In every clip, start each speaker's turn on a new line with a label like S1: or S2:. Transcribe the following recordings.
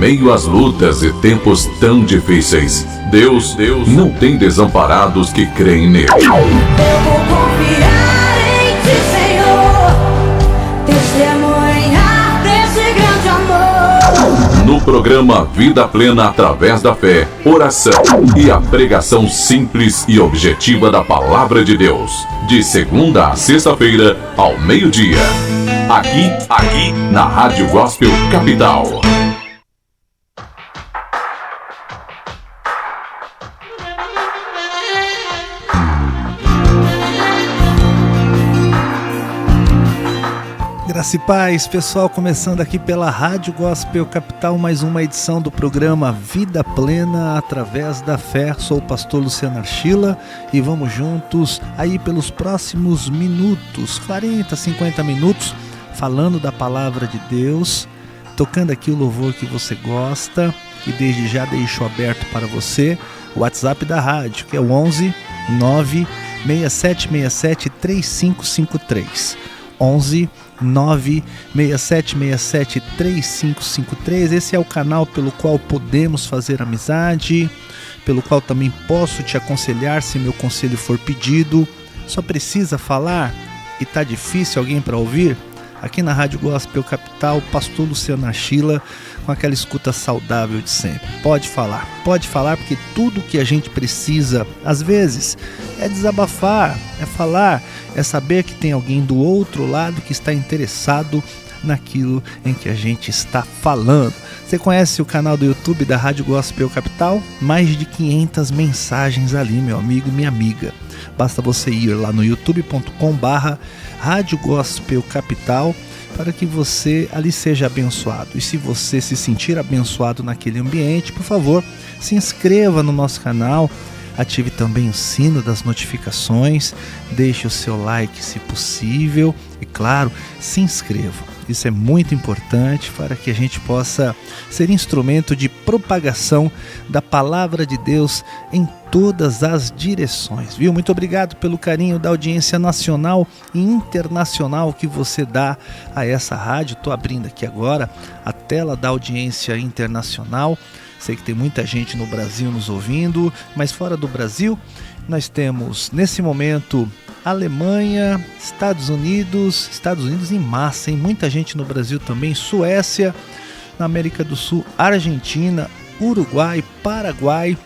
S1: meio às lutas e tempos tão difíceis, Deus não tem desamparados que creem nele.
S2: Eu vou confiar em Ti, Senhor, testemunhar desse grande amor.
S1: No programa Vida Plena através da fé, oração e a pregação simples e objetiva da Palavra de Deus, de segunda a sexta-feira, ao meio-dia. Aqui na Rádio Gospel Capital.
S3: Graça e paz, pessoal, começando aqui pela Rádio Gospel Capital, mais uma edição do programa Vida Plena através da fé. Sou o pastor Luciano Archila e vamos juntos aí pelos próximos minutos, 40, 50 minutos, falando da Palavra de Deus, tocando aqui o louvor que você gosta, e desde já deixo aberto para você o WhatsApp da rádio, que é o 11 96767 3553. 11 96767 3553. Esse é o canal pelo qual podemos fazer amizade, pelo qual também posso te aconselhar se meu conselho for pedido. Só precisa falar e tá difícil alguém para ouvir? Aqui na Rádio Gospel Capital, pastor Luciano Archila, com aquela escuta saudável de sempre. Pode falar, porque tudo que a gente precisa, às vezes, é desabafar, é falar, é saber que tem alguém do outro lado que está interessado naquilo em que a gente está falando. Você conhece o canal do YouTube da Rádio Gospel Capital? Mais de 500 mensagens ali, meu amigo e minha amiga. Basta você ir lá no youtube.com/Rádio Gospel Capital para que você ali seja abençoado. E se você se sentir abençoado naquele ambiente, por favor, se inscreva no nosso canal, ative também o sino das notificações, deixe o seu like se possível e, claro, se inscreva. Isso é muito importante para que a gente possa ser instrumento de propagação da Palavra de Deus em todas as direções, viu? Muito obrigado pelo carinho da audiência nacional e internacional que você dá a essa rádio. Estou abrindo aqui agora a tela da audiência internacional. Sei que tem muita gente no Brasil nos ouvindo, mas fora do Brasil nós temos nesse momento Alemanha, Estados Unidos em massa, hein? Muita gente no Brasil também, Suécia, na América do Sul, Argentina, Uruguai, Paraguai.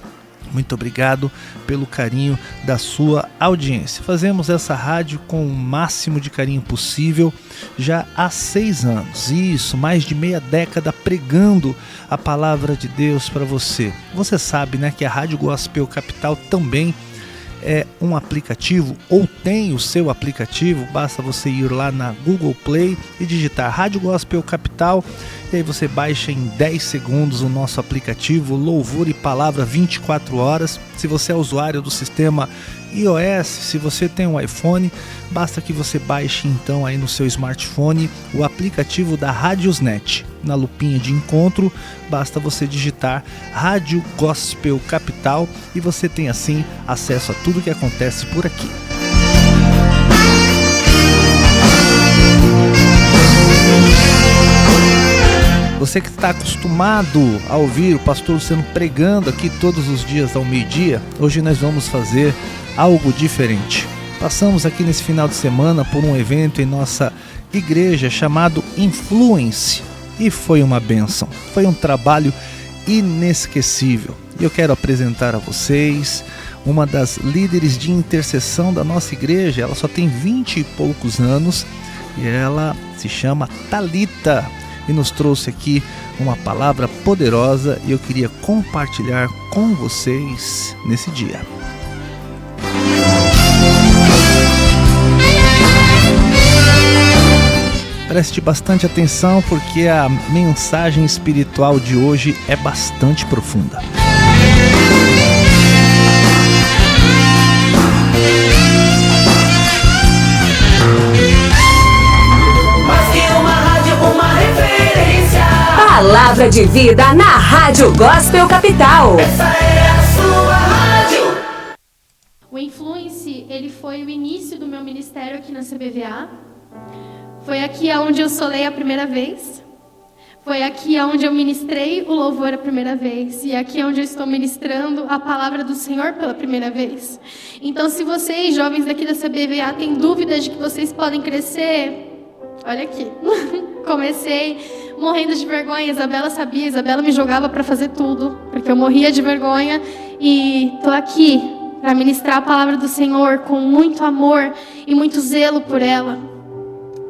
S3: Muito obrigado pelo carinho da sua audiência. Fazemos essa rádio com o máximo de carinho possível já há 6 anos. Isso, mais de meia década pregando a Palavra de Deus para você. Você sabe, né, que a Rádio Gospel Capital também é um aplicativo, ou tem o seu aplicativo. Basta você ir lá na Google Play e digitar Rádio Gospel Capital, e aí você baixa em 10 segundos o nosso aplicativo Louvor e Palavra 24 horas. Se você é usuário do sistema iOS, se você tem um iPhone, basta que você baixe então aí no seu smartphone o aplicativo da Radiosnet. Na lupinha de encontro, basta você digitar Rádio Gospel Capital e você tem assim acesso a tudo que acontece por aqui. Você que está acostumado a ouvir o pastor Luciano pregando aqui todos os dias ao meio-dia, hoje nós vamos fazer algo diferente. Passamos aqui nesse final de semana por um evento em nossa igreja chamado Influence e foi uma bênção, foi um trabalho inesquecível. E eu quero apresentar a vocês uma das líderes de intercessão da nossa igreja. Ela só tem 20 e poucos anos e ela se chama Thalita e nos trouxe aqui uma palavra poderosa e eu queria compartilhar com vocês nesse dia. Preste bastante atenção porque a mensagem espiritual de hoje é bastante profunda.
S2: Mais que uma rádio, uma referência.
S4: Palavra de vida na Rádio Gospel Capital.
S2: Essa é a sua rádio.
S5: O Influence, ele foi o início do meu ministério aqui na CBVA. Foi aqui onde eu solei a primeira vez. Foi aqui onde eu ministrei o louvor a primeira vez. E aqui onde eu estou ministrando a palavra do Senhor pela primeira vez. Então, se vocês, jovens daqui da CBVA, têm dúvidas de que vocês podem crescer, olha aqui. Comecei morrendo de vergonha. Isabela sabia, Isabela me jogava para fazer tudo, porque eu morria de vergonha. E estou aqui para ministrar a palavra do Senhor com muito amor e muito zelo por ela.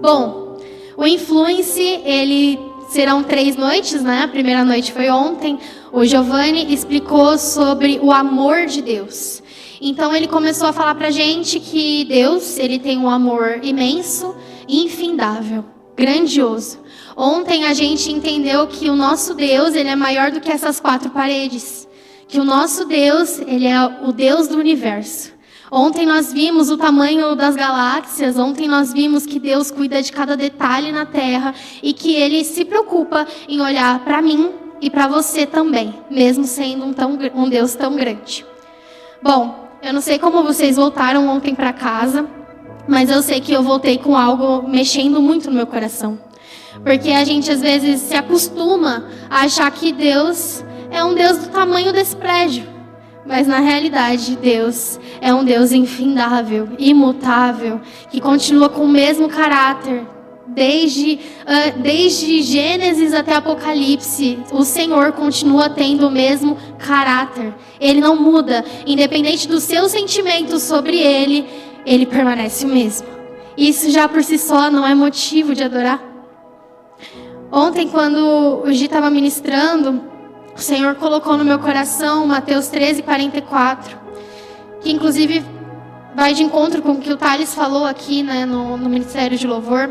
S5: Bom, o Influence, ele serão 3 noites, né? A primeira noite foi ontem. O Giovanni explicou sobre o amor de Deus. Então ele começou a falar pra gente que Deus, ele tem um amor imenso e infindável, grandioso. Ontem a gente entendeu que o nosso Deus, ele é maior do que essas 4 paredes. Que o nosso Deus, ele é o Deus do universo. Ontem nós vimos o tamanho das galáxias, ontem nós vimos que Deus cuida de cada detalhe na Terra e que Ele se preocupa em olhar para mim e para você também, mesmo sendo um Deus tão grande. Bom, eu não sei como vocês voltaram ontem para casa, mas eu sei que eu voltei com algo mexendo muito no meu coração. Porque a gente às vezes se acostuma a achar que Deus é um Deus do tamanho desse prédio. Mas na realidade, Deus é um Deus infindável, imutável, que continua com o mesmo caráter. Desde Gênesis até Apocalipse, o Senhor continua tendo o mesmo caráter. Ele não muda, independente dos seus sentimentos sobre Ele, Ele permanece o mesmo. Isso já por si só não é motivo de adorar. Ontem, quando o Gi estava ministrando, o Senhor colocou no meu coração Mateus 13:44, que inclusive vai de encontro com o que o Thales falou aqui, né, no Ministério de Louvor.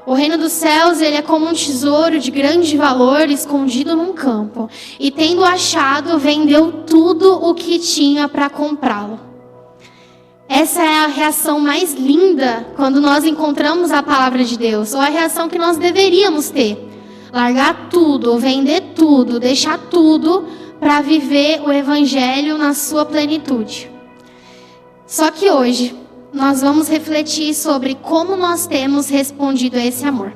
S5: O reino dos céus, ele é como um tesouro de grande valor escondido num campo. E tendo achado, vendeu tudo o que tinha para comprá-lo. Essa é a reação mais linda quando nós encontramos a palavra de Deus, ou a reação que nós deveríamos ter. Largar tudo, vender tudo, deixar tudo para viver o Evangelho na sua plenitude. Só que hoje nós vamos refletir sobre como nós temos respondido a esse amor.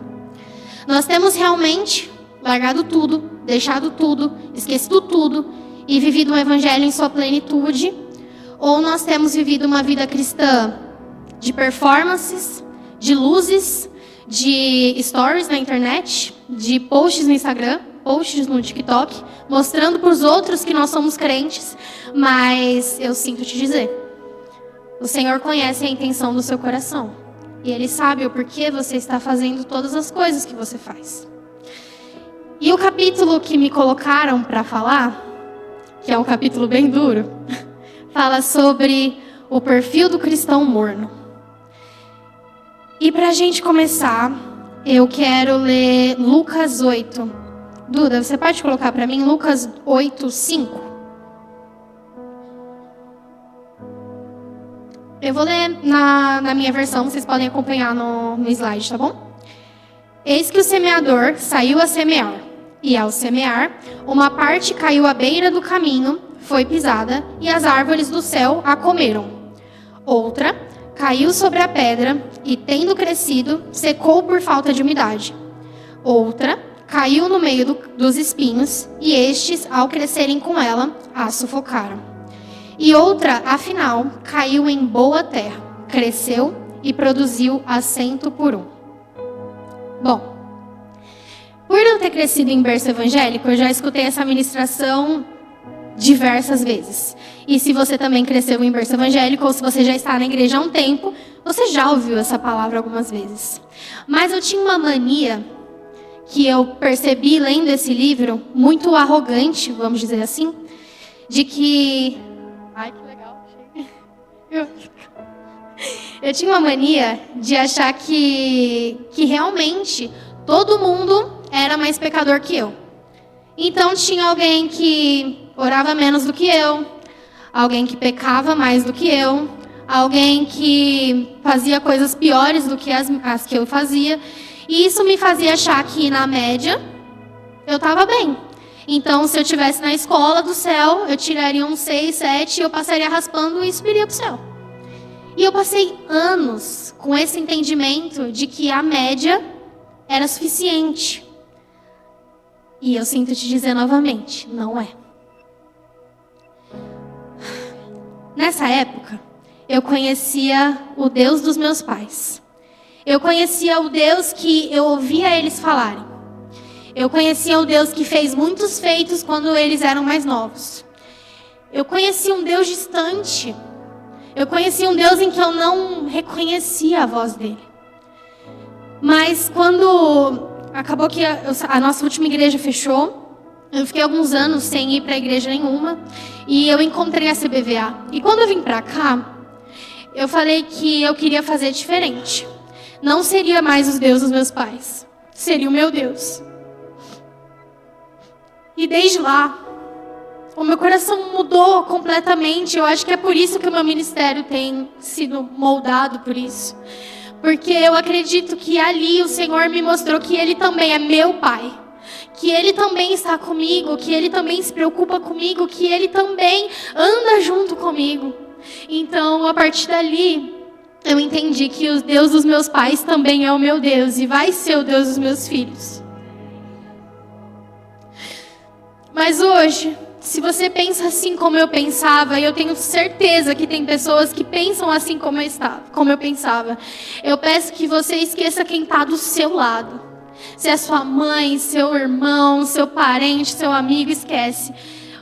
S5: Nós temos realmente largado tudo, deixado tudo, esquecido tudo e vivido o Evangelho em sua plenitude? Ou nós temos vivido uma vida cristã de performances, de luzes, de stories na internet, de posts no Instagram, posts no TikTok, mostrando para os outros que nós somos crentes, mas eu sinto te dizer, o Senhor conhece a intenção do seu coração, e Ele sabe o porquê você está fazendo todas as coisas que você faz. E o capítulo que me colocaram para falar, que é um capítulo bem duro, fala sobre o perfil do cristão morno. E para a gente começar, eu quero ler Lucas 8. Duda, você pode colocar para mim Lucas 8:5? Eu vou ler na minha versão, vocês podem acompanhar no slide, tá bom? Eis que o semeador saiu a semear, e ao semear, uma parte caiu à beira do caminho, foi pisada, e as árvores do céu a comeram. Outra caiu sobre a pedra e, tendo crescido, secou por falta de umidade. Outra caiu no meio dos espinhos, e estes, ao crescerem com ela, a sufocaram. E outra, afinal, caiu em boa terra, cresceu e produziu a 100 por 1. Bom, por eu ter crescido em berço evangélico, eu já escutei essa ministração diversas vezes. E se você também cresceu em berço evangélico, ou se você já está na igreja há um tempo, você já ouviu essa palavra algumas vezes. Mas eu tinha uma mania, que eu percebi lendo esse livro, muito arrogante, vamos dizer assim, de que... Ai, que legal. Eu tinha uma mania de achar que realmente todo mundo era mais pecador que eu. Então tinha alguém que orava menos do que eu, alguém que pecava mais do que eu, alguém que fazia coisas piores do que as que eu fazia. E isso me fazia achar que, na média, eu estava bem. Então, se eu estivesse na escola do céu, eu tiraria um 6, 7, eu passaria raspando e subiria para o céu. E eu passei anos com esse entendimento de que a média era suficiente. E eu sinto te dizer novamente, não é. Nessa época, eu conhecia o Deus dos meus pais. Eu conhecia o Deus que eu ouvia eles falarem. Eu conhecia o Deus que fez muitos feitos quando eles eram mais novos. Eu conhecia um Deus distante. Eu conhecia um Deus em que eu não reconhecia a voz dele. Mas quando acabou que a nossa última igreja fechou, eu fiquei alguns anos sem ir para igreja nenhuma. E eu encontrei a CBVA. E quando eu vim para cá, eu falei que eu queria fazer diferente. Não seria mais os deuses dos meus pais. Seria o meu Deus. E desde lá, o meu coração mudou completamente. Eu acho que é por isso que o meu ministério tem sido moldado por isso. Porque eu acredito que ali o Senhor me mostrou que Ele também é meu Pai. Que Ele também está comigo, que Ele também se preocupa comigo, que Ele também anda junto comigo. Então, a partir dali, eu entendi que o Deus dos meus pais também é o meu Deus e vai ser o Deus dos meus filhos. Mas hoje, se você pensa assim como eu pensava, e eu tenho certeza que tem pessoas que pensam assim como eu pensava, eu peço que você esqueça quem está do seu lado. Se é sua mãe, seu irmão, seu parente, seu amigo, esquece.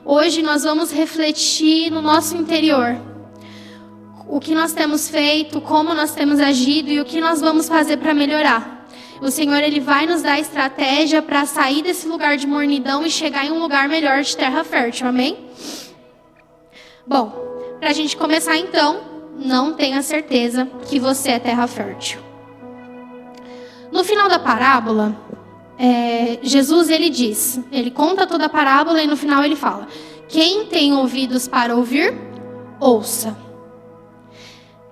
S5: Hoje nós vamos refletir no nosso interior. O que nós temos feito, como nós temos agido e o que nós vamos fazer para melhorar. O Senhor, Ele vai nos dar estratégia para sair desse lugar de mornidão e chegar em um lugar melhor de terra fértil, amém? Bom, para a gente começar então, não tenha certeza que você é terra fértil. No final da parábola, Jesus ele conta toda a parábola e no final ele fala: quem tem ouvidos para ouvir, ouça.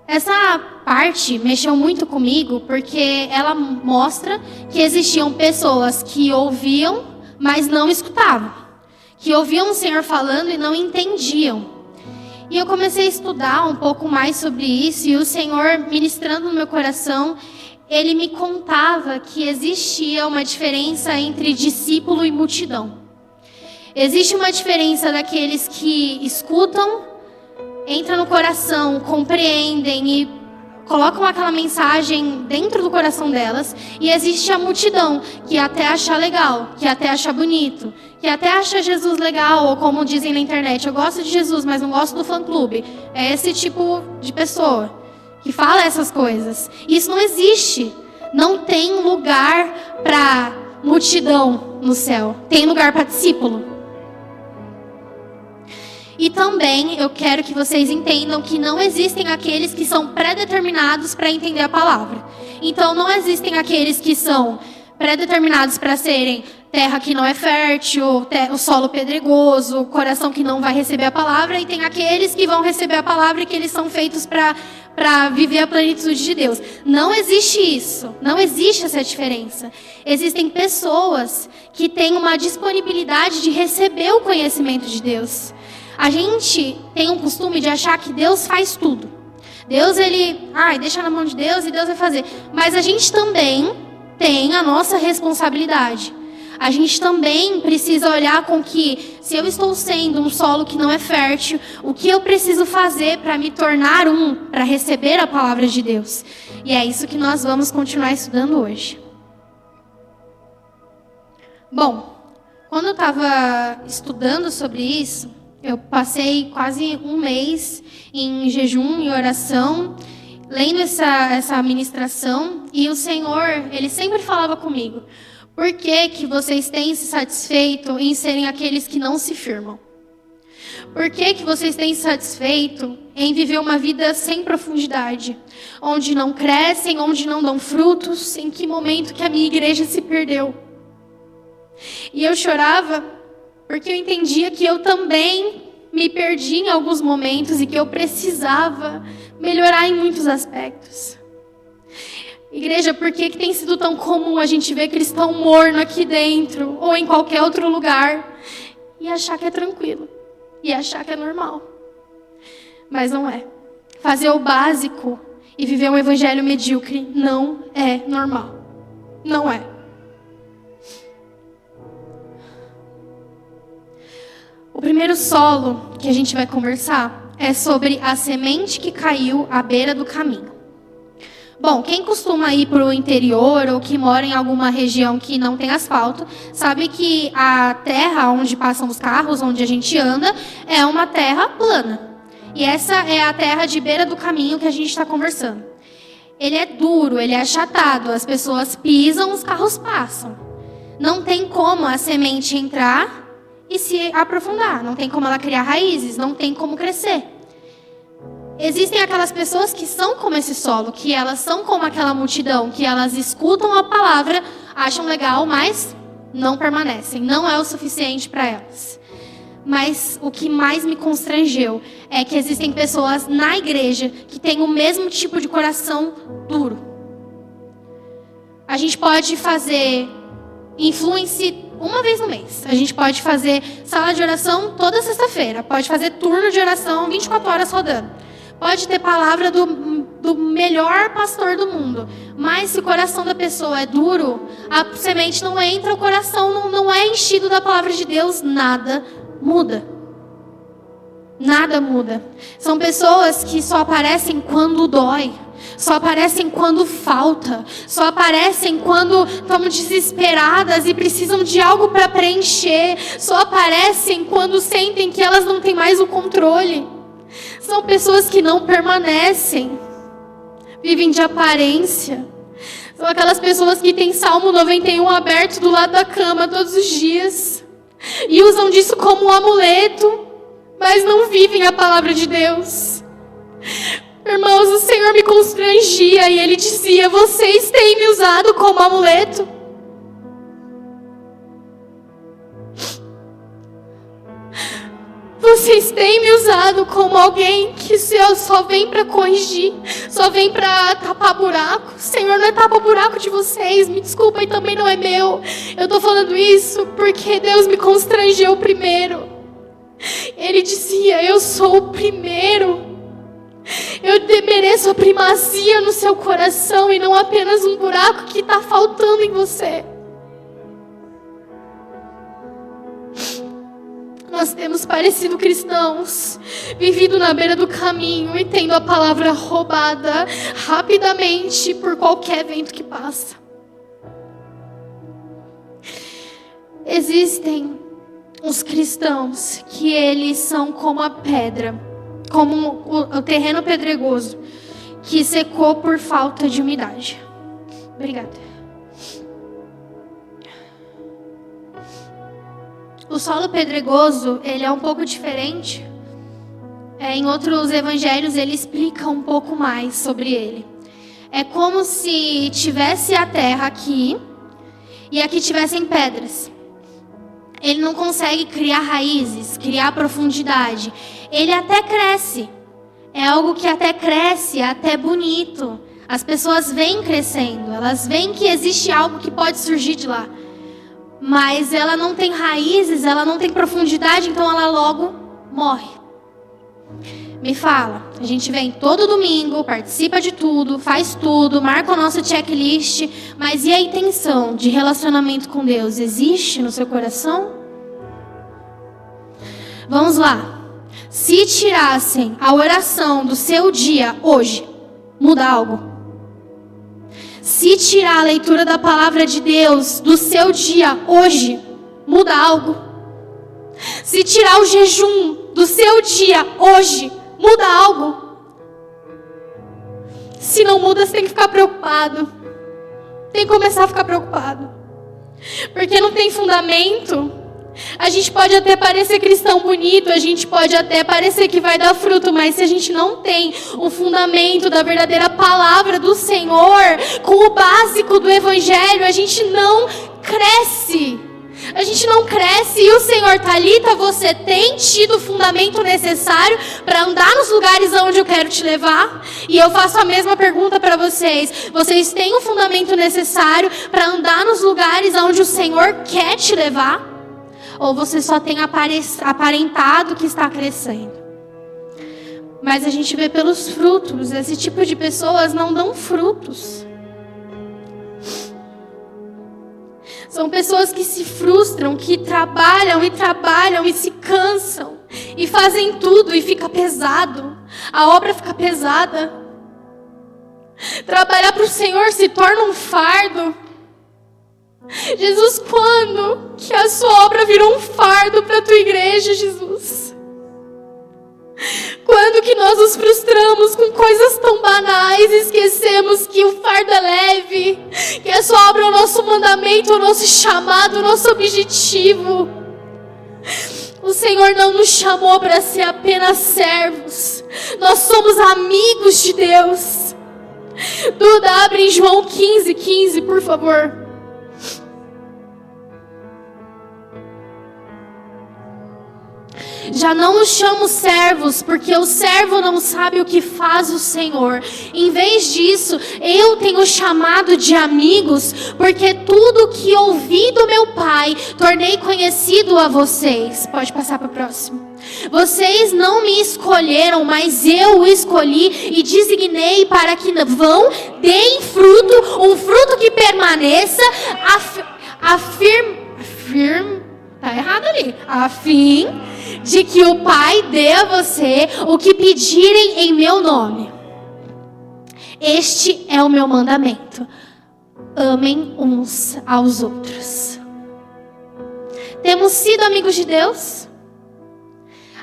S5: Essa parte mexeu muito comigo porque ela mostra que existiam pessoas que ouviam, mas não escutavam. Que ouviam o Senhor falando e não entendiam. E eu comecei a estudar um pouco mais sobre isso e o Senhor, ministrando no meu coração, Ele me contava que existia uma diferença entre discípulo e multidão. Existe uma diferença daqueles que escutam, entram no coração, compreendem e colocam aquela mensagem dentro do coração delas. E existe a multidão que até acha legal, que até acha bonito, que até acha Jesus legal, ou como dizem na internet, eu gosto de Jesus, mas não gosto do fã-clube. É esse tipo de pessoa que fala essas coisas. Isso não existe. Não tem lugar para multidão no céu. Tem lugar para discípulo. E também eu quero que vocês entendam que não existem aqueles que são pré-determinados para entender a palavra. Então não existem aqueles que são pré-determinados para serem terra que não é fértil, o solo pedregoso, coração que não vai receber a palavra. E tem aqueles que vão receber a palavra e que eles são feitos para viver a plenitude de Deus. Não existe isso. Não existe essa diferença. Existem pessoas que têm uma disponibilidade de receber o conhecimento de Deus. A gente tem um costume de achar que Deus faz tudo. Deus, deixa na mão de Deus e Deus vai fazer. Mas a gente também tem a nossa responsabilidade. A gente também precisa olhar com que, se eu estou sendo um solo que não é fértil, o que eu preciso fazer para me tornar para receber a palavra de Deus. E é isso que nós vamos continuar estudando hoje. Bom, quando eu estava estudando sobre isso, eu passei quase um mês em jejum e oração, lendo essa ministração, e o Senhor, Ele sempre falava comigo: por que vocês têm se satisfeito em serem aqueles que não se firmam? Por que vocês têm se satisfeito em viver uma vida sem profundidade? Onde não crescem, onde não dão frutos? Em que momento que a minha igreja se perdeu? E eu chorava porque eu entendia que eu também me perdi em alguns momentos e que eu precisava melhorar em muitos aspectos. Igreja, por que tem sido tão comum a gente ver cristão morno aqui dentro ou em qualquer outro lugar e achar que é tranquilo e achar que é normal? Mas não é. Fazer o básico e viver um evangelho medíocre não é normal. Não é. O primeiro solo que a gente vai conversar é sobre a semente que caiu à beira do caminho. Bom, quem costuma ir para o interior ou que mora em alguma região que não tem asfalto, sabe que a terra onde passam os carros, onde a gente anda, é uma terra plana. E essa é a terra de beira do caminho que a gente está conversando. Ele é duro, ele é achatado, as pessoas pisam, os carros passam. Não tem como a semente entrar e se aprofundar, não tem como ela criar raízes, não tem como crescer. Existem aquelas pessoas que são como esse solo, que elas são como aquela multidão, que elas escutam a palavra, acham legal, mas não permanecem, não é o suficiente para elas. Mas o que mais me constrangeu é que existem pessoas na igreja que têm o mesmo tipo de coração duro. A gente pode fazer influence uma vez no mês. A gente pode fazer sala de oração toda sexta-feira. Pode fazer turno de oração 24 horas rodando. Pode ter palavra do melhor pastor do mundo. Mas se o coração da pessoa é duro, a semente não entra, o coração não é enchido da palavra de Deus, nada muda. Nada muda. São pessoas que só aparecem quando dói. Só aparecem quando falta. Só aparecem quando estão desesperadas e precisam de algo para preencher. Só aparecem quando sentem que elas não têm mais o controle. São pessoas que não permanecem. Vivem de aparência. São aquelas pessoas que têm Salmo 91 aberto do lado da cama todos os dias. E usam disso como um amuleto. Mas não vivem a palavra de Deus. Irmãos, o Senhor me constrangia e Ele dizia: vocês têm me usado como amuleto. Vocês têm me usado como alguém que só vem para corrigir, só vem para tapar buraco. Senhor, não é tapar buraco de vocês, me desculpa, e também não é meu. Eu estou falando isso porque Deus me constrangeu primeiro. Ele dizia: eu sou o primeiro. Eu mereço a primazia no seu coração e não apenas um buraco que está faltando em você. Nós temos parecido cristãos, vivido na beira do caminho e tendo a palavra roubada rapidamente por qualquer vento que passa. Existem os cristãos que eles são como a pedra, como o terreno pedregoso que secou por falta de umidade. Obrigada. O solo pedregoso, ele é um pouco diferente. Em outros evangelhos, ele explica um pouco mais sobre ele. É como se tivesse a terra aqui e aqui tivessem pedras. Ele não consegue criar raízes, criar profundidade. Ele até cresce. É algo que até cresce, é até bonito. As pessoas vêm crescendo, elas veem que existe algo que pode surgir de lá. Mas ela não tem raízes, ela não tem profundidade, então ela logo morre. Me fala, a gente vem todo domingo, participa de tudo, faz tudo, marca o nosso checklist, mas e a intenção de relacionamento com Deus? Existe no seu coração? Vamos lá. Se tirassem a oração do seu dia hoje, muda algo? Se tirar a leitura da palavra de Deus do seu dia hoje, muda algo? Se tirar o jejum do seu dia hoje, muda algo? Se não muda, você tem que ficar preocupado. Tem que começar a ficar preocupado. Porque não tem fundamento. A gente pode até parecer cristão bonito, a gente pode até parecer que vai dar fruto, mas se a gente não tem o fundamento da verdadeira palavra do Senhor, com o básico do Evangelho, a gente não cresce. A gente não cresce e o Senhor, Thalita, você tem tido o fundamento necessário para andar nos lugares onde eu quero te levar? E eu faço a mesma pergunta para vocês. Vocês têm o fundamento necessário para andar nos lugares onde o Senhor quer te levar? Ou você só tem aparentado que está crescendo? Mas a gente vê pelos frutos. Esse tipo de pessoas não dão frutos. São pessoas que se frustram, que trabalham e se cansam. E fazem tudo e fica pesado. A obra fica pesada. Trabalhar para o Senhor se torna um fardo. Jesus, quando que a sua obra virou um fardo para a tua igreja, Jesus? Quando que nós nos frustramos com coisas tão banais e esquecemos que o fardo é leve, que a sua obra é o nosso mandamento, o nosso chamado, o nosso objetivo? O Senhor não nos chamou para ser apenas servos. Nós somos amigos de Deus. Duda, abre em João 15:15, por favor. Já não os chamo servos, porque o servo não sabe o que faz o Senhor. Em vez disso, eu tenho chamado de amigos, porque tudo que ouvi do meu Pai, tornei conhecido a vocês. Pode passar para o próximo. Vocês não me escolheram, mas eu o escolhi e designei para que vão, deem fruto, um fruto que permaneça, tá errado ali, a fim de que o Pai dê a você o que pedirem em meu nome. Este é o meu mandamento: amem uns aos outros. Temos sido amigos de Deus?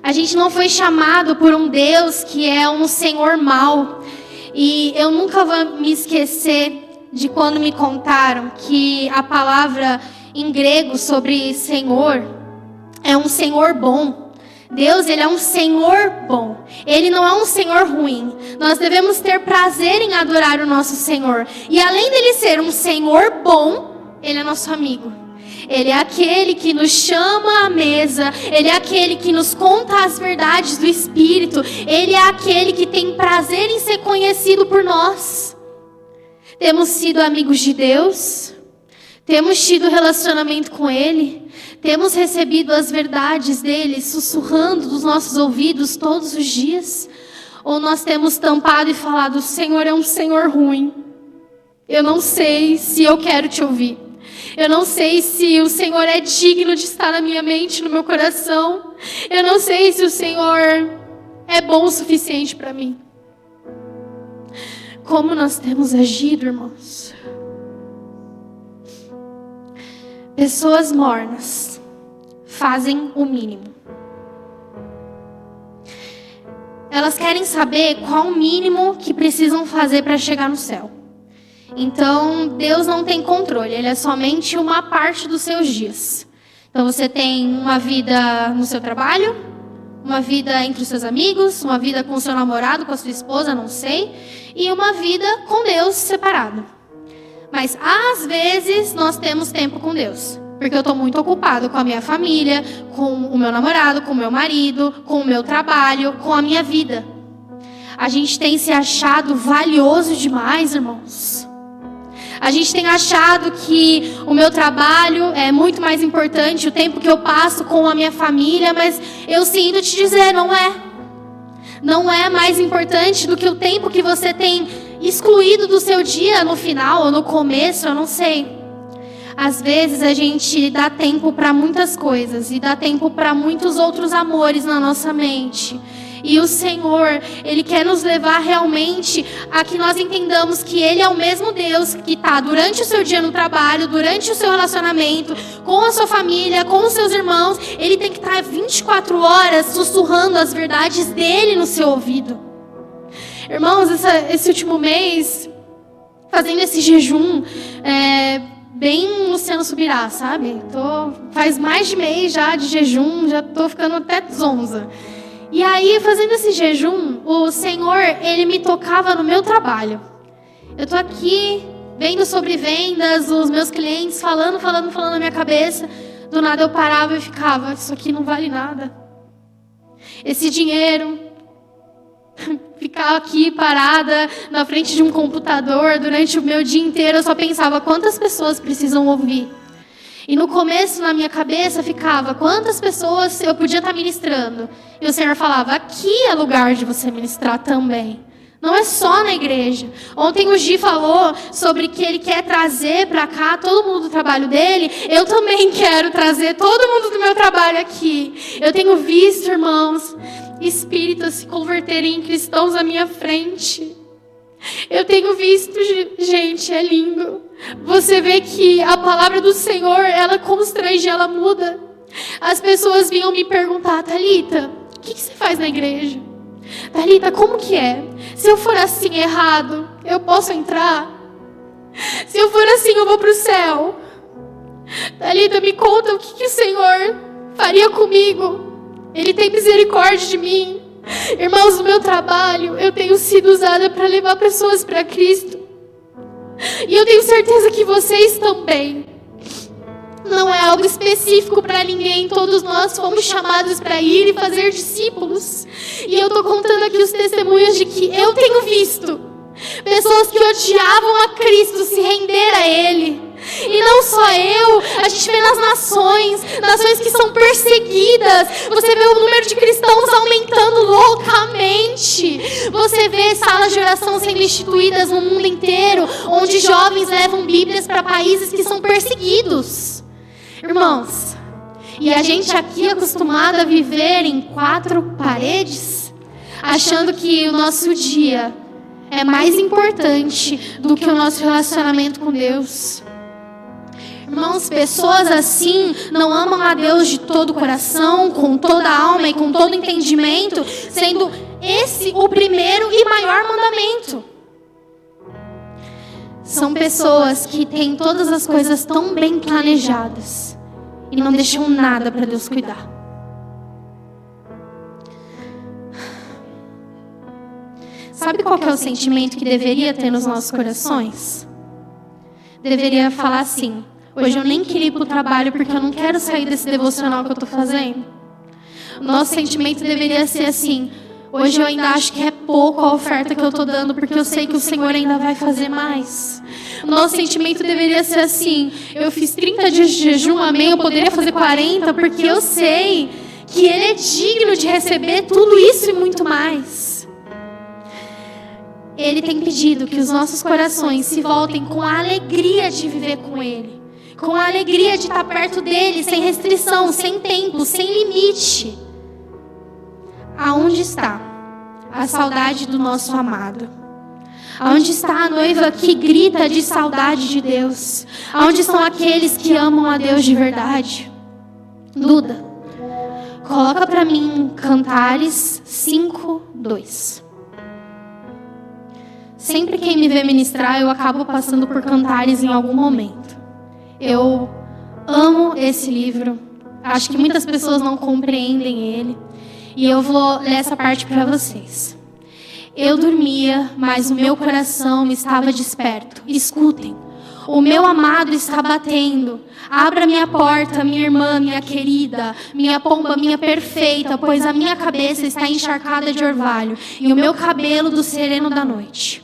S5: A gente não foi chamado por um Deus que é um Senhor mau. E eu nunca vou me esquecer de quando me contaram que a palavra em grego sobre Senhor é um Senhor bom. Deus, Ele é um Senhor bom. Ele não é um Senhor ruim. Nós devemos ter prazer em adorar o nosso Senhor. E além dele ser um Senhor bom, Ele é nosso amigo. Ele é aquele que nos chama à mesa. Ele é aquele que nos conta as verdades do Espírito. Ele é aquele que tem prazer em ser conhecido por nós. Temos sido amigos de Deus. Temos tido relacionamento com Ele. Temos recebido as verdades dEle sussurrando dos nossos ouvidos todos os dias. Ou nós temos tampado e falado: o Senhor é um Senhor ruim. Eu não sei se eu quero te ouvir. Eu não sei se o Senhor é digno de estar na minha mente, no meu coração. Eu não sei se o Senhor é bom o suficiente para mim. Como nós temos agido, irmãos? Pessoas mornas fazem o mínimo. Elas querem saber qual o mínimo que precisam fazer para chegar no céu. Então, Deus não tem controle, Ele é somente uma parte dos seus dias. Então, você tem uma vida no seu trabalho, uma vida entre os seus amigos, uma vida com o seu namorado, com a sua esposa, não sei, e uma vida com Deus separado. Mas, às vezes, nós temos tempo com Deus. Porque eu estou muito ocupado com a minha família, com o meu namorado, com o meu marido, com o meu trabalho, com a minha vida. A gente tem se achado valioso demais, irmãos. A gente tem achado que o meu trabalho é muito mais importante, o tempo que eu passo com a minha família, mas eu sinto te dizer, não é. Não é mais importante do que o tempo que você tem excluído do seu dia no final ou no começo, eu não sei. Às vezes a gente dá tempo para muitas coisas e dá tempo para muitos outros amores na nossa mente. E o Senhor, Ele quer nos levar realmente a que nós entendamos que Ele é o mesmo Deus que está durante o seu dia no trabalho, durante o seu relacionamento, com a sua família, com os seus irmãos. Ele tem que estar 24 horas sussurrando as verdades dEle no seu ouvido. Irmãos, esse último mês, fazendo esse jejum, bem Luciano Subirá, sabe? Faz mais de mês já de jejum, já estou ficando até zonza. E aí, fazendo esse jejum, o Senhor, Ele me tocava no meu trabalho. Eu estou aqui, vendo sobre vendas, os meus clientes falando na minha cabeça. Do nada eu parava e ficava, isso aqui não vale nada. Esse dinheiro, ficar aqui parada na frente de um computador durante o meu dia inteiro, eu só pensava, quantas pessoas precisam ouvir? E no começo, na minha cabeça, ficava, quantas pessoas eu podia estar ministrando? E o Senhor falava, aqui é lugar de você ministrar também. Não é só na igreja. Ontem o Gi falou sobre que ele quer trazer para cá todo mundo do trabalho dele. Eu também quero trazer todo mundo do meu trabalho aqui. Eu tenho visto, irmãos, espíritas se converterem em cristãos à minha frente. Eu tenho visto, gente, é lindo. Você vê que a palavra do Senhor, ela constrange, ela muda. As pessoas vinham me perguntar: Thalita, o que você faz na igreja? Thalita, como que é? Se eu for assim errado, eu posso entrar? Se eu for assim, eu vou para o céu? Thalita, me conta o que o Senhor faria comigo. Ele tem misericórdia de mim. Irmãos, no meu trabalho, eu tenho sido usada para levar pessoas para Cristo. E eu tenho certeza que vocês também. Não é algo específico para ninguém. Todos nós fomos chamados para ir e fazer discípulos. E eu estou contando aqui os testemunhos de que eu tenho visto pessoas que odiavam a Cristo se render a Ele. E não só eu, a gente vê nas nações que são perseguidas. Você vê o número de cristãos aumentando loucamente. Você vê salas de oração sendo instituídas no mundo inteiro, onde jovens levam Bíblias para países que são perseguidos. Irmãos, e a gente aqui é acostumado a viver em 4 paredes, achando que o nosso dia é mais importante do que o nosso relacionamento com Deus. Irmãos, pessoas assim não amam a Deus de todo o coração, com toda a alma e com todo o entendimento, sendo esse o primeiro e maior mandamento. São pessoas que têm todas as coisas tão bem planejadas e não deixam nada para Deus cuidar. Sabe qual que é o sentimento que deveria ter nos nossos corações? Deveria falar assim: hoje eu nem queria ir para o trabalho porque eu não quero sair desse devocional que eu estou fazendo. O nosso sentimento deveria ser assim: hoje eu ainda acho que é pouco a oferta que eu estou dando porque eu sei que o Senhor ainda vai fazer mais. O nosso sentimento deveria ser assim: eu fiz 30 dias de jejum, amém, eu poderia fazer 40 porque eu sei que Ele é digno de receber tudo isso e muito mais. Ele tem pedido que os nossos corações se voltem com a alegria de viver com Ele, com a alegria de estar perto dEle, sem restrição, sem tempo, sem limite. Aonde está a saudade do nosso amado? Aonde está a noiva que grita de saudade de Deus? Aonde estão aqueles que amam a Deus de verdade? Duda, coloca para mim Cantares 5:2. Sempre quem me vê ministrar, eu acabo passando por Cantares em algum momento. Eu amo esse livro. Acho que muitas pessoas não compreendem ele. E eu vou ler essa parte para vocês. Eu dormia, mas o meu coração estava desperto. Escutem. O meu amado está batendo. Abra minha porta, minha irmã, minha querida, minha pomba, minha perfeita, pois a minha cabeça está encharcada de orvalho e o meu cabelo do sereno da noite.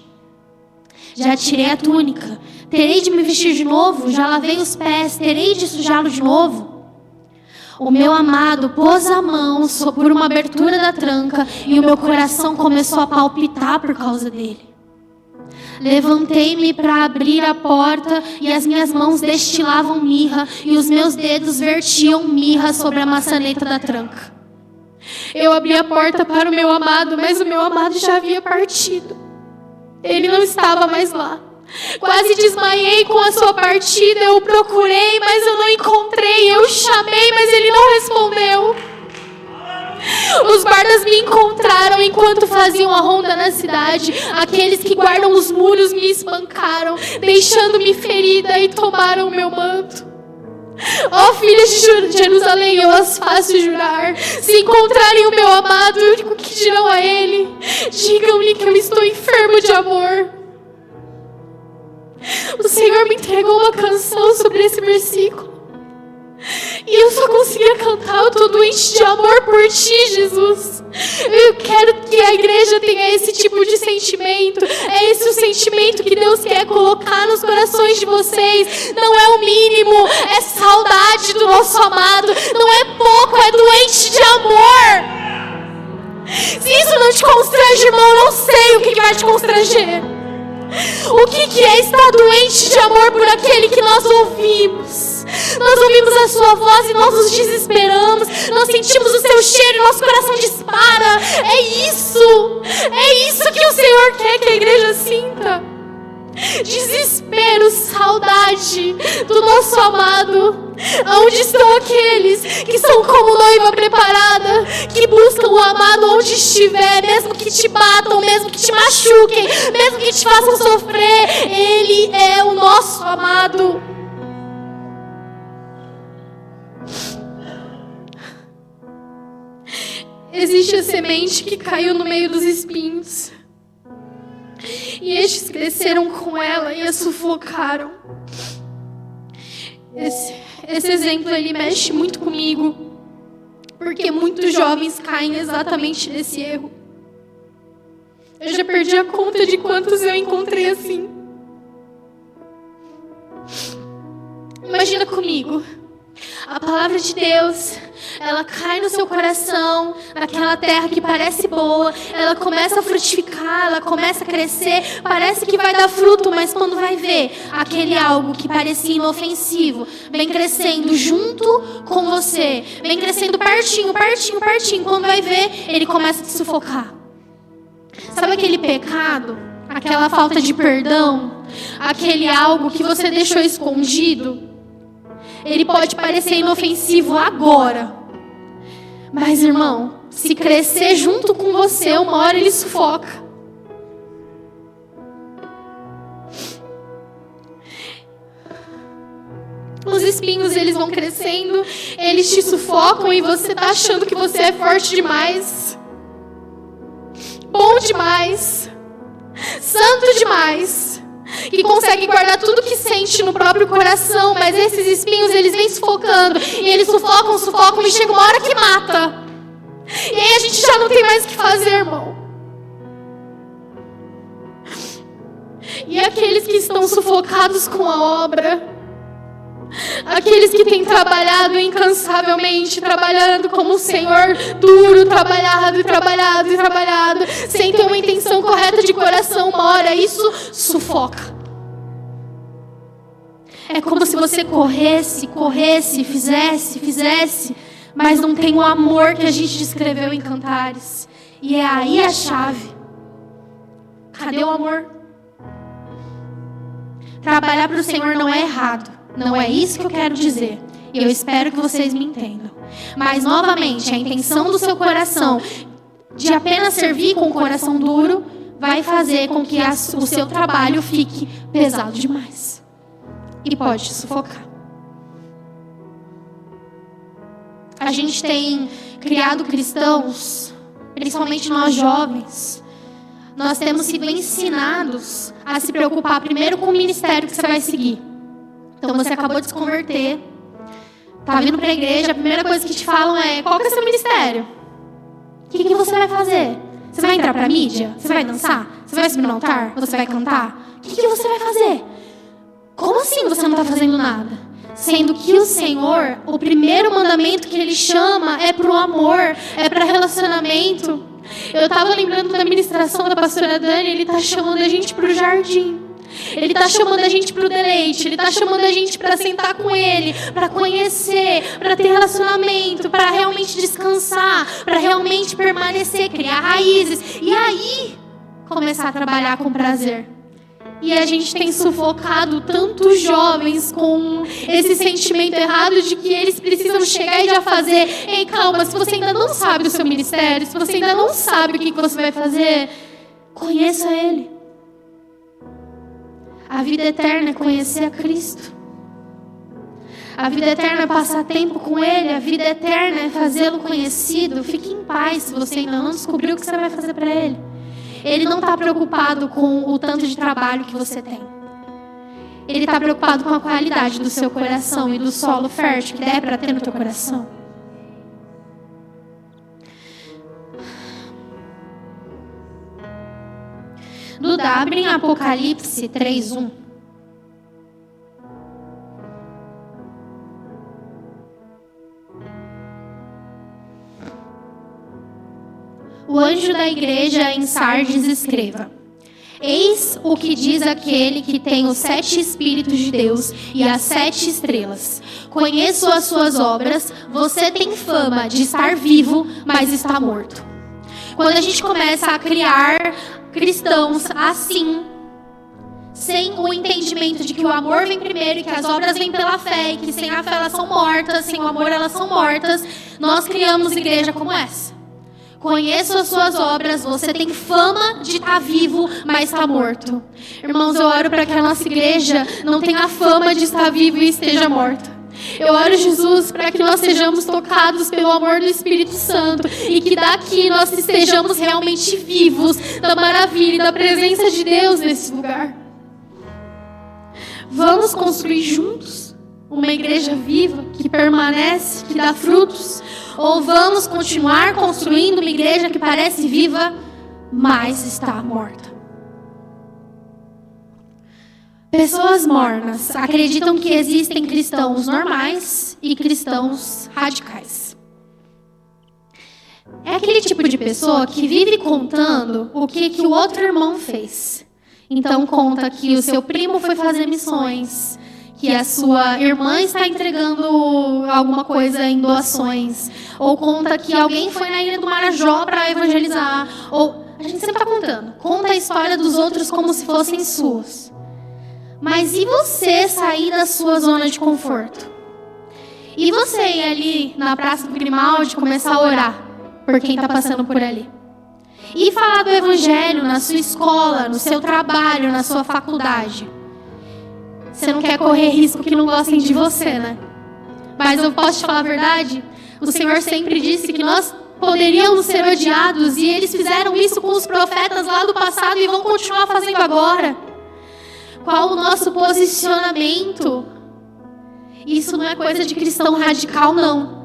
S5: Já tirei a túnica. Terei de me vestir de novo? Já lavei os pés. Terei de sujá-lo de novo? O meu amado pôs a mão por uma abertura da tranca e o meu coração começou a palpitar por causa dele. Levantei-me para abrir a porta e as minhas mãos destilavam mirra e os meus dedos vertiam mirra sobre a maçaneta da tranca. Eu abri a porta para o meu amado, mas o meu amado já havia partido. Ele não estava mais lá. Quase desmaiei com a sua partida. Eu o procurei, mas eu não encontrei. Eu o chamei, mas ele não respondeu. Os guardas me encontraram enquanto faziam a ronda na cidade. Aqueles que guardam os muros me espancaram, deixando-me ferida, e tomaram o meu manto. Ó filhas de Jerusalém, eu as faço jurar. Se encontrarem o meu amado, o que dirão a ele? Digam-lhe que eu estou enfermo de amor. O Senhor me entregou uma canção sobre esse versículo. E eu só conseguia cantar: eu estou doente de amor por ti, Jesus. Eu quero que a igreja tenha esse tipo de sentimento. É esse o sentimento que Deus quer colocar nos corações de vocês. Não é o mínimo, é saudade do nosso amado. Não é pouco, é doente de amor. Se isso não te constrange, irmão, eu não sei o que vai te constranger. O que é estar doente de amor por aquele que nós ouvimos? Nós ouvimos a sua voz e nós nos desesperamos. Nós sentimos o seu cheiro e nosso coração dispara. É isso que o Senhor quer que a igreja sinta. Desespero, saudade do nosso amado. Onde estão aqueles que são como noiva preparada, que buscam o amado onde estiver, mesmo que te batam, mesmo que te machuquem, mesmo que te façam sofrer? Ele é o nosso amado. Existe a semente que caiu no meio dos espinhos, e estes cresceram com ela e a sufocaram. Esse exemplo, ele mexe muito comigo, porque muitos jovens caem exatamente nesse erro. Eu já perdi a conta de quantos eu encontrei assim. Imagina comigo, a palavra de Deus, ela cai no seu coração, naquela terra que parece boa, ela começa a frutificar, ela começa a crescer, parece que vai dar fruto, mas quando vai ver, aquele algo que parecia inofensivo, vem crescendo junto com você, vem crescendo pertinho, pertinho, pertinho, quando vai ver, ele começa a te sufocar. Sabe aquele pecado, aquela falta de perdão, aquele algo que você deixou escondido? Ele pode parecer inofensivo agora, mas, irmão, se crescer junto com você, uma hora ele sufoca. Os espinhos, eles vão crescendo, eles te sufocam e você tá achando que você é forte demais, bom demais, santo demais, que consegue guardar tudo que sente no próprio coração, mas esses espinhos, eles vêm sufocando, e eles sufocam, sufocam, e chega uma hora que mata, e aí a gente já não tem mais o que fazer, irmão. E aqueles que estão sufocados com a obra, aqueles que têm trabalhado incansavelmente, trabalhando como o Senhor, duro, trabalhado, trabalhado e trabalhado, sem ter uma intenção correta de coração, uma hora isso sufoca. É como se você corresse, fizesse, mas não tem o amor que a gente descreveu em Cantares. E é aí a chave. Cadê o amor? Trabalhar para o Senhor não é errado. Não é isso que eu quero dizer. E eu espero que vocês me entendam. Mas, novamente, a intenção do seu coração de apenas servir com o coração duro vai fazer com que o seu trabalho fique pesado demais. E pode te sufocar. A gente tem criado cristãos, principalmente nós jovens, nós temos sido ensinados a se preocupar primeiro com o ministério que você vai seguir. Então você acabou de se converter, tá vindo para a igreja, a primeira coisa que te falam é: qual que é o seu ministério? O que você vai fazer? Você vai entrar para a mídia? Você vai dançar? Você vai subir no altar? Você vai cantar? O que você vai fazer? Como assim você não está fazendo nada? Sendo que o Senhor, o primeiro mandamento que Ele chama é para o amor, é para relacionamento. Eu estava lembrando da ministração da pastora Dani, Ele está chamando a gente para o jardim. Ele está chamando a gente para o deleite. Ele está chamando a gente para sentar com Ele, para conhecer, para ter relacionamento, para realmente descansar, para realmente permanecer, criar raízes. E aí, começar a trabalhar com prazer. E a gente tem sufocado tantos jovens com esse sentimento errado de que eles precisam chegar e já fazer. Ei, calma, se você ainda não sabe do seu ministério, se você ainda não sabe o que você vai fazer, conheça Ele. A vida eterna é conhecer a Cristo. A vida eterna é passar tempo com Ele. A vida eterna é fazê-lo conhecido. Fique em paz se você ainda não descobriu o que você vai fazer para Ele. Ele não está preocupado com o tanto de trabalho que você tem. Ele está preocupado com a qualidade do seu coração e do solo fértil que der para ter no teu coração. Duda, abre em Apocalipse 3:1. o anjo da igreja em Sardes escreva: Eis o que diz aquele que tem os 7 Espíritos de Deus e as 7 estrelas. Conheço as suas obras, você tem fama de estar vivo, mas está morto. Quando a gente começa a criar cristãos assim, sem o entendimento de que o amor vem primeiro e que as obras vêm pela fé e que sem a fé elas são mortas, sem o amor elas são mortas, nós criamos igreja como essa. Conheço as suas obras, você tem fama de estar vivo, mas está morto. Irmãos, eu oro para que a nossa igreja não tenha fama de estar vivo e esteja morta. Eu oro, Jesus, para que nós sejamos tocados pelo amor do Espírito Santo e que daqui nós estejamos realmente vivos da maravilha e da presença de Deus nesse lugar. Vamos construir juntos uma igreja viva, que permanece, que dá frutos? Ou vamos continuar construindo uma igreja que parece viva, mas está morta? Pessoas mornas acreditam que existem cristãos normais e cristãos radicais. É aquele tipo de pessoa que vive contando o que o outro irmão fez. Então conta que o seu primo foi fazer missões, que a sua irmã está entregando alguma coisa em doações, ou conta que alguém foi na Ilha do Marajó para evangelizar, ou a gente sempre está contando, conta a história dos outros como se fossem suas. Mas e você sair da sua zona de conforto? E você ir ali na Praça do Grimaldi começar a orar por quem está passando por ali? E falar do evangelho na sua escola, no seu trabalho, na sua faculdade? Você não quer correr risco que não gostem de você, né? Mas eu posso te falar a verdade? O Senhor sempre disse que nós poderíamos ser odiados e eles fizeram isso com os profetas lá do passado e vão continuar fazendo agora. Qual o nosso posicionamento? Isso não é coisa de cristão radical, não.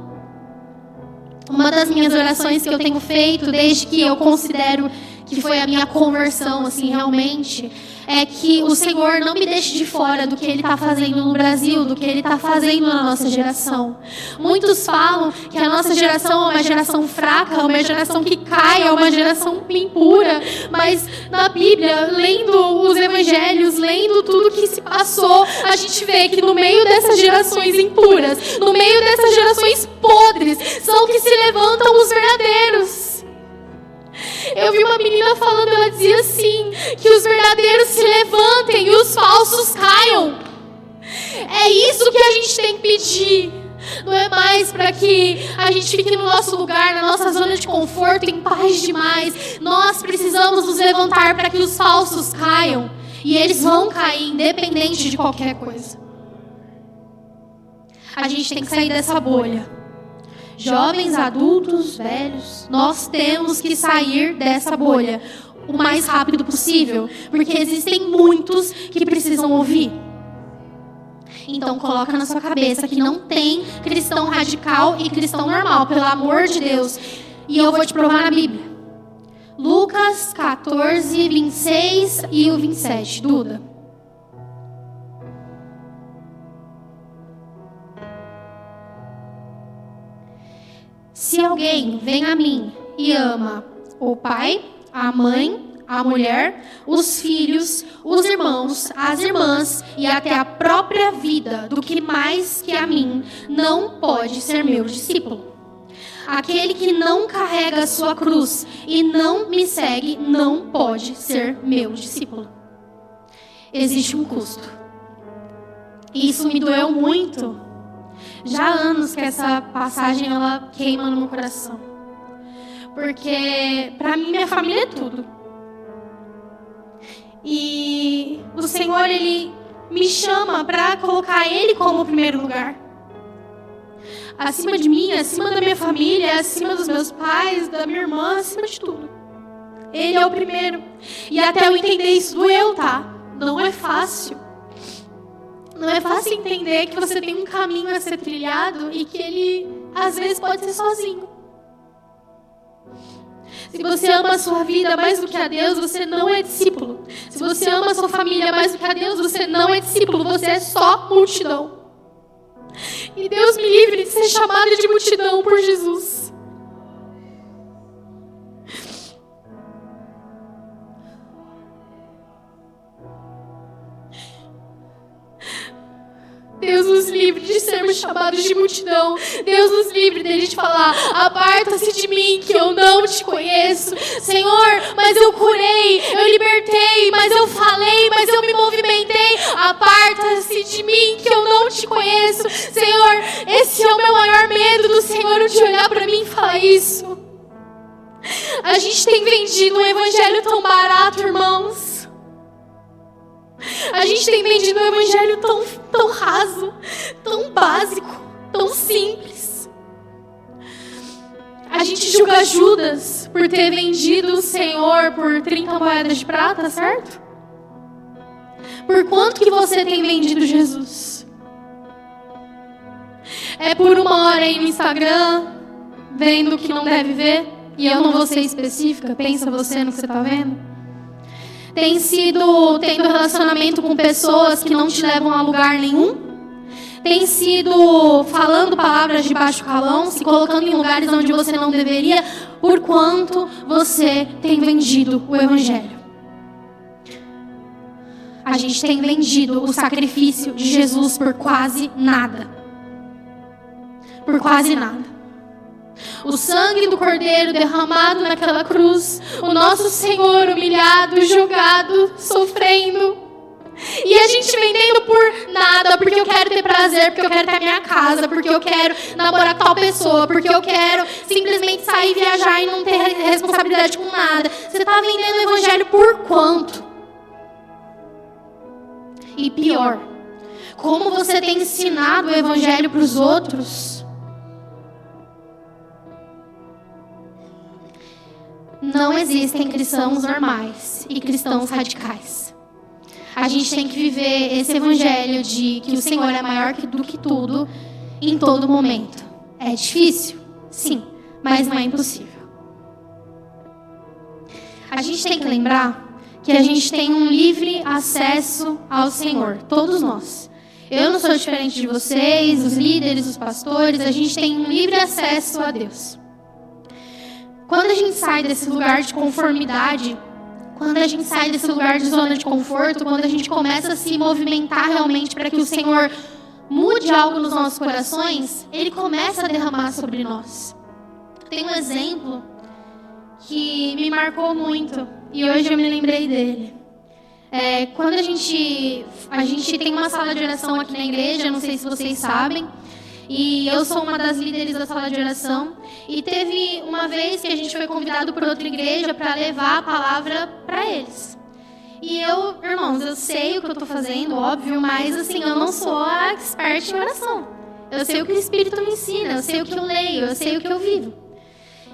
S5: Uma das minhas orações que eu tenho feito desde que eu considero que foi a minha conversão, assim, realmente, é que o Senhor não me deixe de fora do que Ele está fazendo no Brasil, do que Ele está fazendo na nossa geração. Muitos falam que a nossa geração é uma geração fraca, é uma geração que cai, é uma geração impura, mas na Bíblia, lendo os evangelhos, lendo tudo que se passou, a gente vê que no meio dessas gerações impuras, no meio dessas gerações podres, são que se levantam os verdadeiros. Eu vi uma menina falando, ela dizia assim, que os verdadeiros se levantem e os falsos caiam. É isso que a gente tem que pedir. Não é mais para que a gente fique no nosso lugar, na nossa zona de conforto, em paz demais. Nós precisamos nos levantar para que os falsos caiam. E eles vão cair, independente de qualquer coisa. A gente tem que sair dessa bolha. Jovens, adultos, velhos, nós temos que sair dessa bolha o mais rápido possível, porque existem muitos que precisam ouvir. Então coloca na sua cabeça que não tem cristão radical e cristão normal, pelo amor de Deus. E eu vou te provar na Bíblia. Lucas 14, 26 e o 27. Duda. Se alguém vem a mim e ama o pai, a mãe, a mulher, os filhos, os irmãos, as irmãs e até a própria vida do que mais que a mim, não pode ser meu discípulo. Aquele que não carrega a sua cruz e não me segue, não pode ser meu discípulo. Existe um custo. E isso me doeu muito. Já há anos que essa passagem ela queima no meu coração. Porque para mim minha família é tudo. E o Senhor, Ele me chama para colocar Ele como primeiro lugar. Acima de mim, acima da minha família, acima dos meus pais, da minha irmã, acima de tudo. Ele é o primeiro. E até eu entender isso doeu, tá? Não é fácil. Não é fácil entender que você tem um caminho a ser trilhado e que ele, às vezes, pode ser sozinho. Se você ama a sua vida mais do que a Deus, você não é discípulo. Se você ama a sua família mais do que a Deus, você não é discípulo, você é só multidão. E Deus me livre de ser chamada de multidão por Jesus. Deus nos livre de sermos chamados de multidão. Deus nos livre dele de falar: aparta-se de mim que eu não te conheço. Senhor, mas eu curei, eu libertei, mas eu falei, mas eu me movimentei. Aparta-se de mim que eu não te conheço. Senhor, esse é o meu maior medo do Senhor, de olhar para mim e falar isso. A gente tem vendido um evangelho tão barato, irmãos. A gente tem vendido um evangelho tão raso, tão básico, tão simples. A gente julga Judas por ter vendido o Senhor por 30 moedas de prata, certo? Por quanto que você tem vendido Jesus? É por uma hora aí no Instagram, vendo o que não deve ver? E eu não vou ser específica, pensa você no que você está vendo. Tem sido tendo relacionamento com pessoas que não te levam a lugar nenhum. Tem sido falando palavras de baixo calão, se colocando em lugares onde você não deveria. Por quanto você tem vendido o evangelho? A gente tem vendido o sacrifício de Jesus por quase nada. Por quase nada. O sangue do Cordeiro derramado naquela cruz, o nosso Senhor humilhado, julgado, sofrendo, e a gente vendendo por nada, porque eu quero ter prazer, porque eu quero ter a minha casa, porque eu quero namorar com tal pessoa, porque eu quero simplesmente sair, viajar e não ter responsabilidade com nada. Você está vendendo o evangelho por quanto? E pior, como você tem ensinado o evangelho para os outros? Não existem cristãos normais e cristãos radicais. A gente tem que viver esse evangelho de que o Senhor é maior do que tudo, em todo momento. É difícil? Sim, mas não é impossível. A gente tem que lembrar que a gente tem um livre acesso ao Senhor, todos nós. Eu não sou diferente de vocês, os líderes, os pastores, a gente tem um livre acesso a Deus. Quando a gente sai desse lugar de conformidade, quando a gente sai desse lugar de zona de conforto, quando a gente começa a se movimentar realmente para que o Senhor mude algo nos nossos corações, Ele começa a derramar sobre nós. Tem um exemplo que me marcou muito e hoje eu me lembrei dele. Quando a gente tem uma sala de oração aqui na igreja, não sei se vocês sabem, e eu sou uma das líderes da sala de oração. E teve uma vez que a gente foi convidado por outra igreja para levar a palavra para eles. E irmãos, eu sei o que eu estou fazendo, óbvio, mas assim, eu não sou a expert em oração. Eu sei o que o Espírito me ensina, eu sei o que eu leio, eu sei o que eu vivo.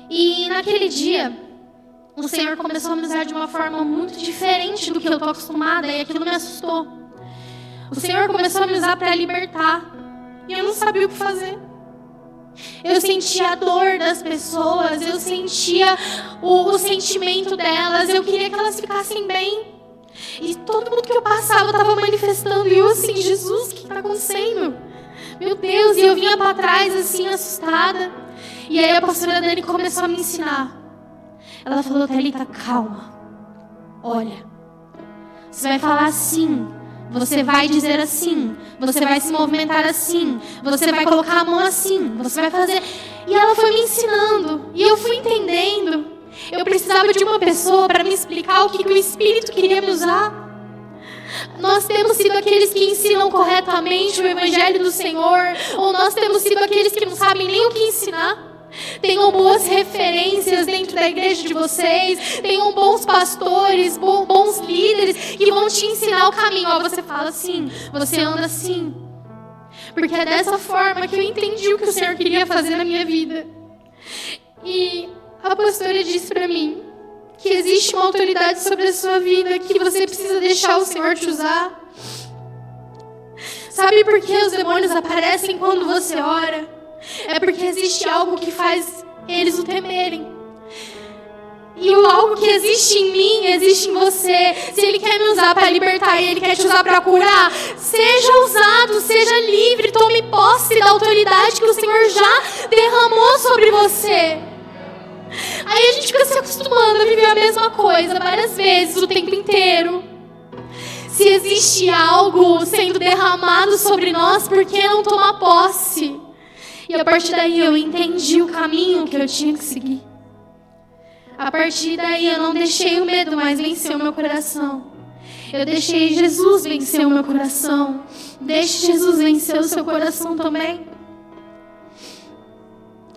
S5: E naquele dia, o Senhor começou a me usar de uma forma muito diferente do que eu estou acostumada, e aquilo me assustou. O Senhor começou a me usar para libertar. E eu não sabia o que fazer. Eu sentia a dor das pessoas, eu sentia o sentimento delas, eu queria que elas ficassem bem. E todo mundo que eu passava estava manifestando, e eu assim, Jesus, o que está acontecendo? Meu Deus, e eu vinha para trás assim, assustada. E aí a pastora Dani começou a me ensinar. Ela falou: Thalita, calma, olha, você vai falar assim, você vai dizer assim, você vai se movimentar assim, você vai colocar a mão assim, você vai fazer. E ela foi me ensinando, e eu fui entendendo. Eu precisava de uma pessoa para me explicar o que o Espírito queria me usar. Nós temos sido aqueles que ensinam corretamente o Evangelho do Senhor, ou nós temos sido aqueles que não sabem nem o que ensinar. Tenham boas referências dentro da igreja de vocês, tenham bons pastores, bons líderes que vão te ensinar o caminho. Você fala assim, você anda assim, porque é dessa forma que eu entendi o que o Senhor queria fazer na minha vida. E a pastora disse para mim que existe uma autoridade sobre a sua vida, que você precisa deixar o Senhor te usar. Sabe por que os demônios aparecem quando você ora? É porque existe algo que faz eles o temerem. E o algo que existe em mim, existe em você. Se Ele quer me usar para libertar, Ele quer te usar para curar, seja usado, seja livre, tome posse da autoridade que o Senhor já derramou sobre você. Aí a gente fica se acostumando a viver a mesma coisa várias vezes, o tempo inteiro. Se existe algo sendo derramado sobre nós, por que não tomar posse? E a partir daí eu entendi o caminho que eu tinha que seguir. A partir daí eu não deixei o medo mais vencer o meu coração. Eu deixei Jesus vencer o meu coração. Deixe Jesus vencer o seu coração também.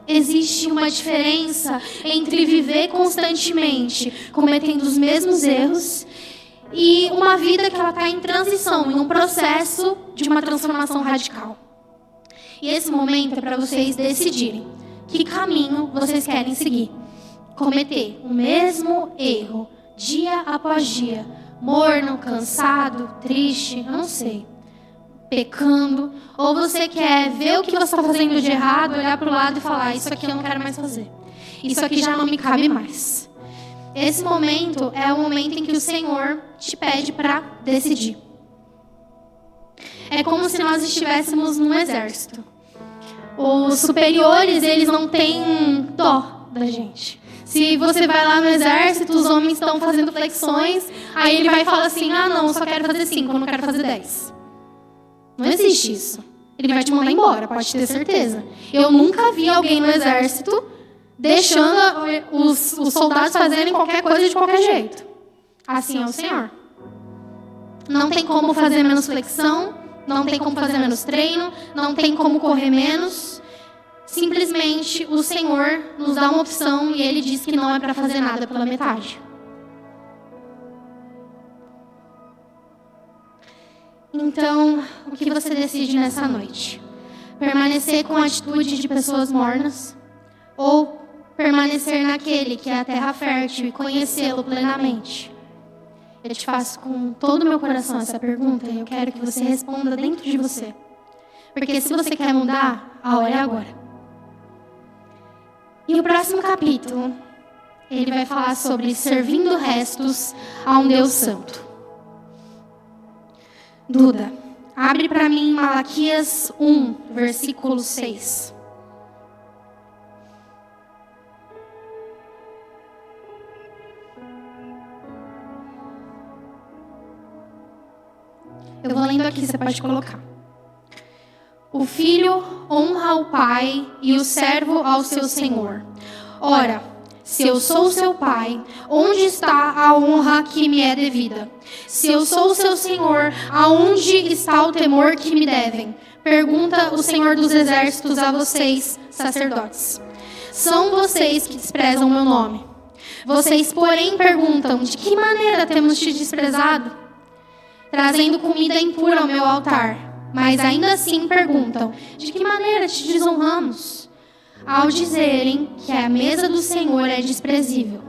S5: Existe uma diferença entre viver constantemente cometendo os mesmos erros e uma vida que ela está em transição, em um processo de uma transformação radical. E esse momento é para vocês decidirem que caminho vocês querem seguir. Cometer o mesmo erro dia após dia, morno, cansado, triste, eu não sei, pecando, ou você quer ver o que você está fazendo de errado, olhar para o lado e falar, isso aqui eu não quero mais fazer, isso aqui já não me cabe mais. Esse momento é o momento em que o Senhor te pede para decidir. É como se nós estivéssemos num exército. Os superiores, eles não têm dó da gente. Se você vai lá no exército, os homens estão fazendo flexões, aí ele vai falar assim, não, eu só quero fazer 5, eu não quero fazer 10. Não existe isso. Ele vai te mandar embora, pode ter certeza. Eu nunca vi alguém no exército deixando os soldados fazerem qualquer coisa de qualquer jeito. Assim é o Senhor. Não tem como fazer menos flexão, não tem como fazer menos treino, não tem como correr menos. Simplesmente o Senhor nos dá uma opção e Ele diz que não é para fazer nada pela metade. Então, o que você decide nessa noite? Permanecer com a atitude de pessoas mornas? Ou permanecer naquele que é a terra fértil e conhecê-lo plenamente? Eu te faço com todo o meu coração essa pergunta e eu quero que você responda dentro de você. Porque se você quer mudar, a hora é agora. E o próximo capítulo, ele vai falar sobre servindo restos a um Deus santo. Duda, abre para mim Malaquias 1, versículo 6. Eu vou lendo aqui, você pode colocar. O filho honra o pai e o servo ao seu senhor. Ora, se eu sou seu pai, onde está a honra que me é devida? Se eu sou seu senhor, aonde está o temor que me devem? Pergunta o Senhor dos Exércitos a vocês, sacerdotes. São vocês que desprezam o meu nome. Vocês, porém, perguntam, de que maneira temos te desprezado? Trazendo comida impura ao meu altar. Mas ainda assim perguntam, de que maneira te desonramos? Ao dizerem que a mesa do Senhor é desprezível.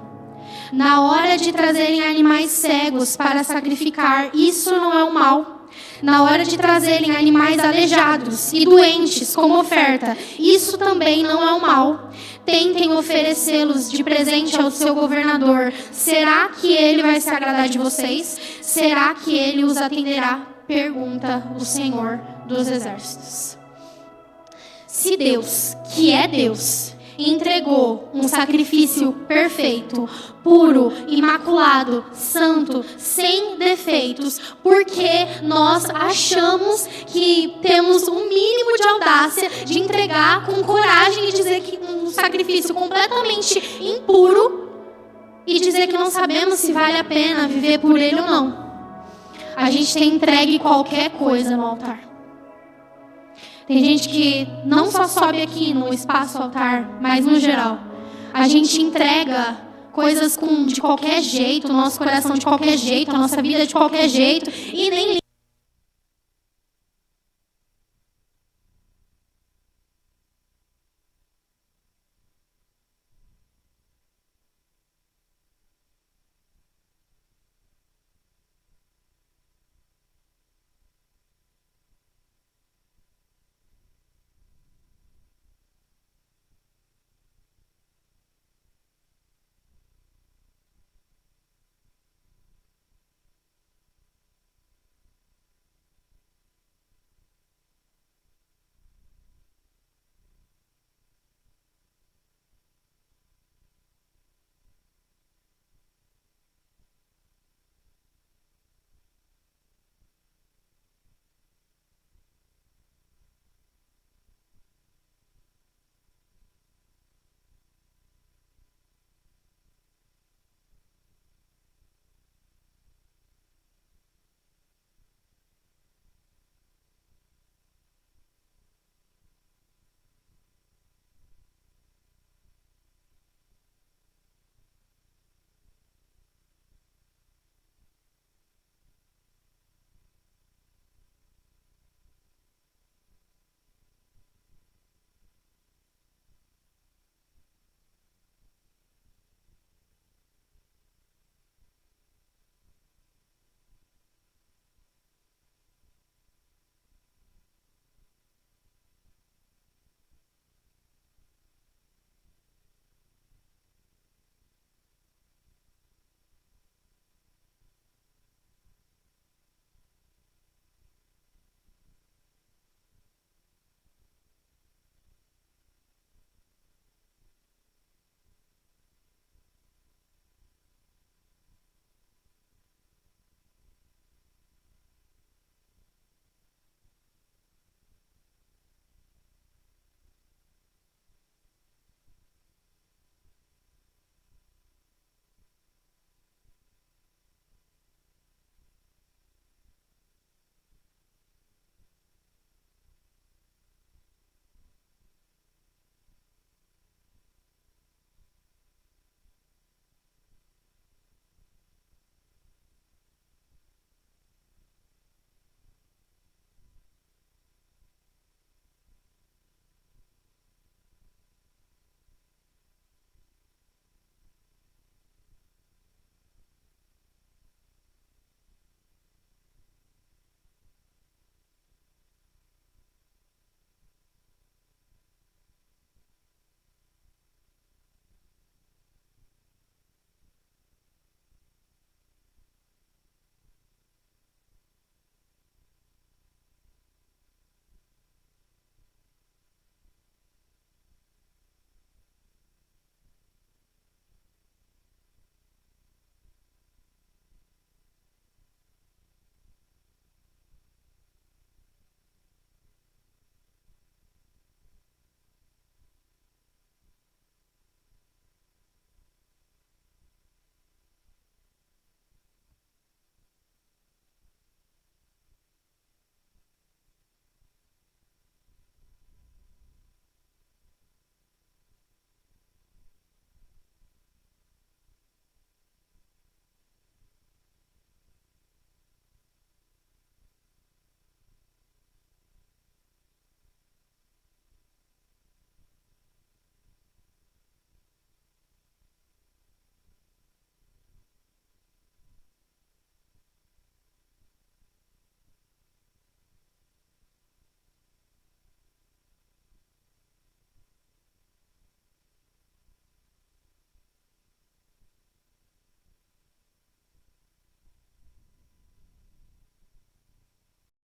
S5: Na hora de trazerem animais cegos para sacrificar, isso não é o mal. Na hora de trazerem animais aleijados e doentes como oferta, isso também não é o mal. Tentem oferecê-los de presente ao seu governador. Será que ele vai se agradar de vocês? Será que ele os atenderá? Pergunta o Senhor dos Exércitos. Se Deus, que é Deus, entregou um sacrifício perfeito, puro, imaculado, santo, sem defeitos, porque nós achamos que temos um mínimo de audácia de entregar com coragem e dizer que um sacrifício completamente impuro e dizer que não sabemos se vale a pena viver por ele ou não. A gente tem entregue qualquer coisa no altar. Tem gente que não só sobe aqui no espaço altar, mas no geral. A gente entrega coisas de qualquer jeito, o nosso coração de qualquer jeito, a nossa vida de qualquer jeito, e nem